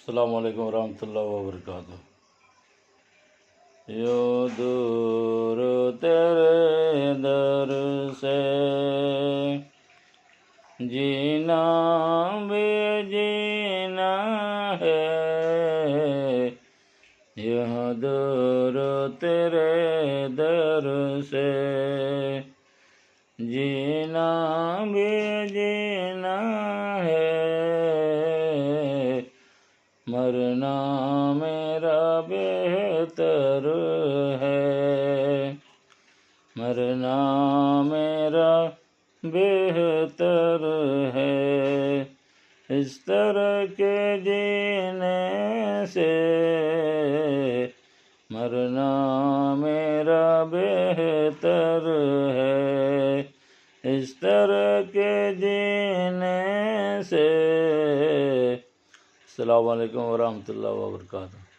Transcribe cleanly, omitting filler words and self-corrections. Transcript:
السلام علیکم ورحمۃ اللہ وبرکاتہ۔ یوں دور تیرے در سے جینا بھی جینا ہے، یوں دور تیرے در سے جینا بھی جینا ہے، مرنا میرا بہتر ہے، مرنا میرا بہتر ہے، اس طرح کے جینے سے مرنا میرا بہتر ہے، اس طرح کے جینے سے۔ السلام علیکم ورحمۃ اللہ وبرکاتہ۔